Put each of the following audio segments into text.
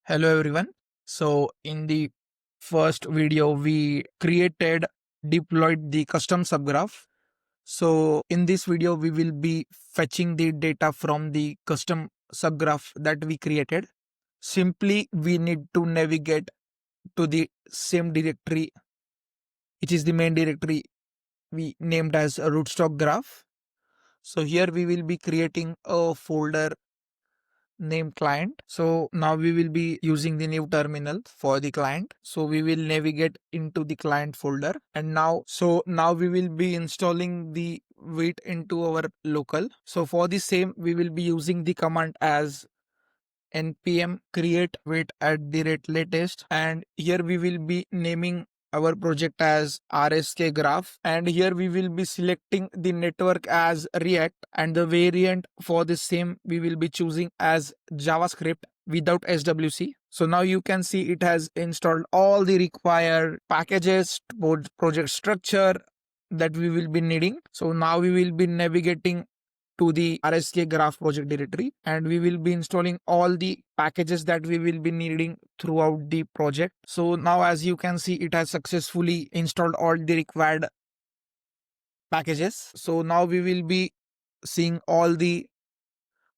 Hello everyone. So in the first video we deployed the custom subgraph. So in this video we will be fetching the data from the custom subgraph that we created. Simply we need to navigate to the same directory, which is the main directory we named as a rootstock graph. So here we will be creating a folder name client. So now we will be using the new terminal for the client. So we will navigate into the client folder, and now we will be installing the wait into our local. So for the same we will be using the command as npm create wait at the rate latest, and here we will be naming our project as rsk graph, and here we will be selecting the network as react, and the variant for the same we will be choosing as javascript without swc. So now you can see it has installed all the required packages, project structure that we will be needing. So now we will be navigating to the RSK graph project directory, and we will be installing all the packages that we will be needing throughout the project. So now as you can see, it has successfully installed all the required packages. So now we will be seeing all the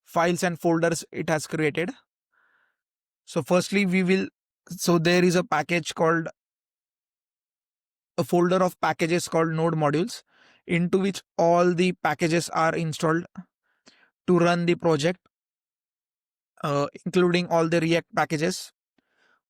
files and folders it has created. So firstly there is a folder of packages called node modules, into which all the packages are installed to run the project, including all the React packages.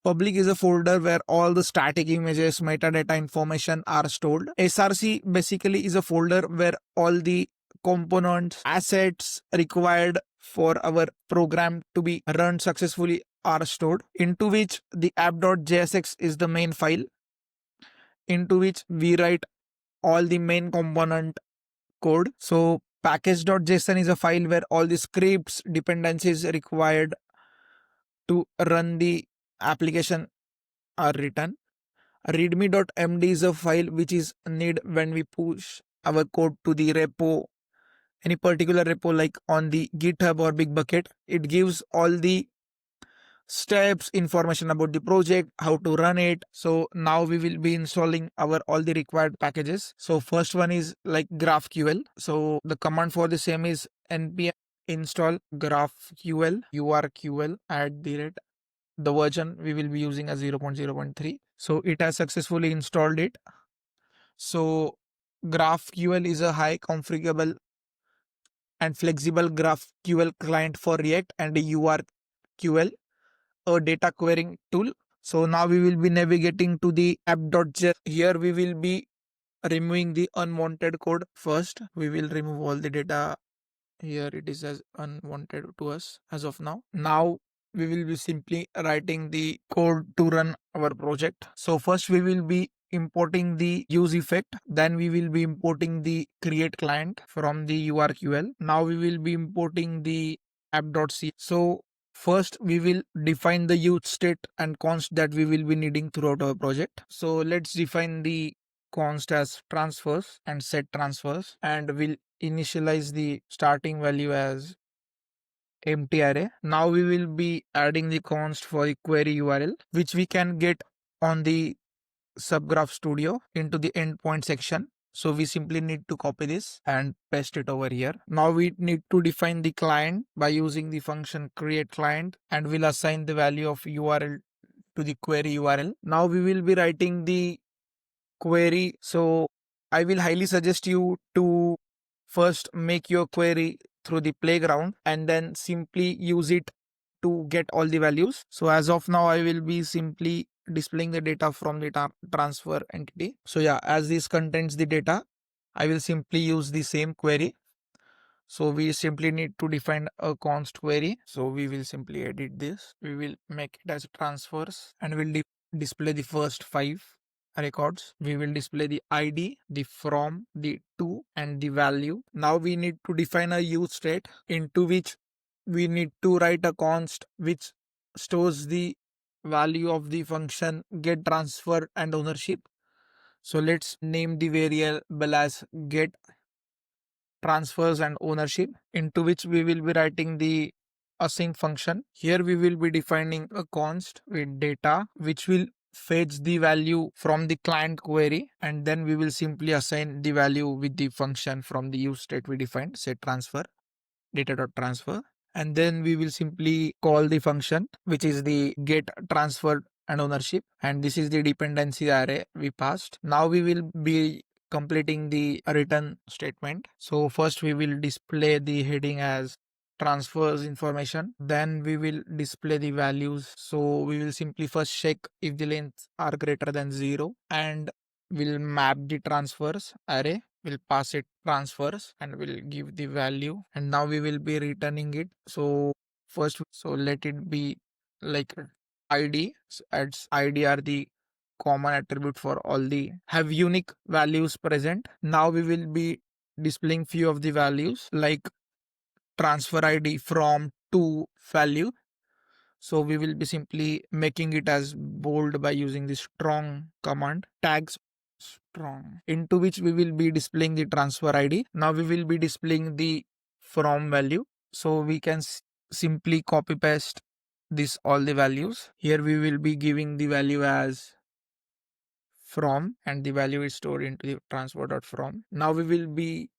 Public is a folder where all the static images, metadata information are stored. SRC basically is a folder where all the components, assets required for our program to be run successfully are stored, into which the app.jsx is the main file, into which we write all the main component code. So package.json is a file where all the scripts, dependencies required to run the application are written. Readme.md is a file which is need when we push our code to the repo, any particular repo like on the GitHub or Bitbucket. It gives all the steps, information about the project, how to run it. So now we will be installing our all the required packages. So first one is like GraphQL. So the command for the same is npm install GraphQL urql at the version we will be using as 0.0.3. So it has successfully installed it. So GraphQL is a high configurable and flexible GraphQL client for React, and urql a data querying tool. So now we will be navigating to the app.js. Here we will be removing the unwanted code. First we will remove all the data. Here it is as unwanted to us as of now. Now we will be simply writing the code to run our project. So first we will be importing the use effect, then we will be importing the create client from the urql. Now we will be importing the app.c. So first we will define the use state and const that we will be needing throughout our project. So let's define the const as transfers and set transfers, and we'll initialize the starting value as empty array. Now we will be adding the const for the query URL, which we can get on the Subgraph Studio into the endpoint section. So we simply need to copy this and paste it over here. Now we need to define the client by using the function create client, and we'll assign the value of URL to the query URL. Now we will be writing the query. So I will highly suggest you to first make your query through the playground and then simply use it to get all the values. So as of now I will be simply displaying the data from the transfer entity. So yeah, as this contains the data, I will simply use the same query. So we simply need to define a const query. So we will simply edit this. We will make it as transfers, and we'll display the first 5 records. We will display the ID, the from, the to, and the value. Now we need to define a use state, into which we need to write a const which stores the value of the function get transfer and ownership. So let's name the variable as get transfers and ownership, into which we will be writing the async function. Here we will be defining a const with data which will fetch the value from the client query, and then we will simply assign the value with the function from the use state we defined, say transfer data.transfer, and then we will simply call the function which is the get transferred and ownership, and this is the dependency array we passed. Now we will be completing the return statement. So first we will display the heading as transfers information, then we will display the values. So we will simply first check if the lengths are greater than 0, and we'll map the transfers array, we'll pass it transfers, and we'll give the value, and now we will be returning it. So first, so let it be like id, as id are the common attribute for all the have unique values present. Now we will be displaying few of the values like transfer id from to value. So we will be simply making it as bold by using the strong command, tags strong, into which we will be displaying the transfer id. Now we will be displaying the from value. So we can simply copy paste this all the values. Here we will be giving the value as from, and the value is stored into the transfer.from. Now we will be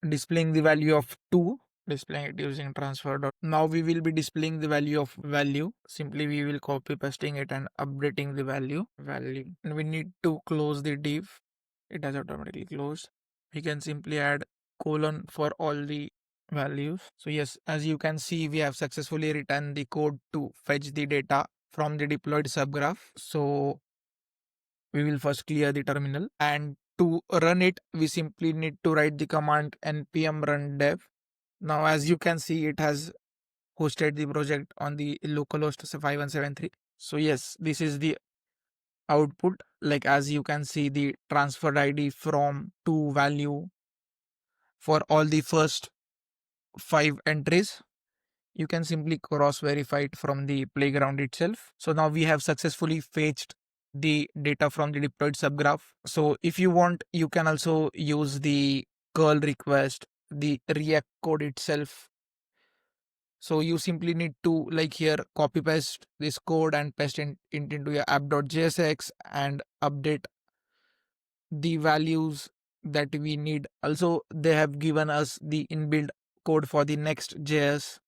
displaying the value of 2, displaying it using transfer dot. Now we will be displaying the value of value. Simply we will copy pasting it and updating the value. And we need to close the div. It has automatically closed. We can simply add colon for all the values. So yes, as you can see, we have successfully written the code to fetch the data from the deployed subgraph. So we will first clear the terminal, and to run it we simply need to write the command npm run dev. Now as you can see, it has hosted the project on the localhost 5173. So yes, this is the output. Like as you can see, the transfer id from to value for all the first 5 entries. You can simply cross verify it from the playground itself. So now we have successfully fetched the data from the deployed subgraph. So if you want, you can also use the curl request, the React code itself. So you simply need to, like here, copy paste this code and paste it into your app.jsx and update the values that we need. Also, they have given us the inbuilt code for the Next.js,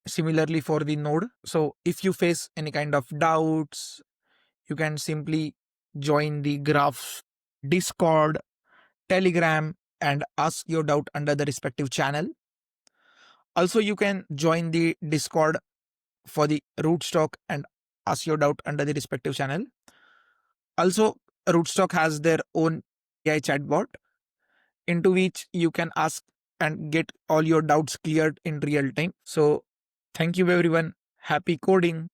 similarly for the node. So if you face any kind of doubts, you can simply join the graphs Discord, Telegram, and ask your doubt under the respective channel. Also, you can join the Discord for the Rootstock and ask your doubt under the respective channel. Also, Rootstock has their own AI chatbot into which you can ask and get all your doubts cleared in real time. So thank you everyone. Happy coding.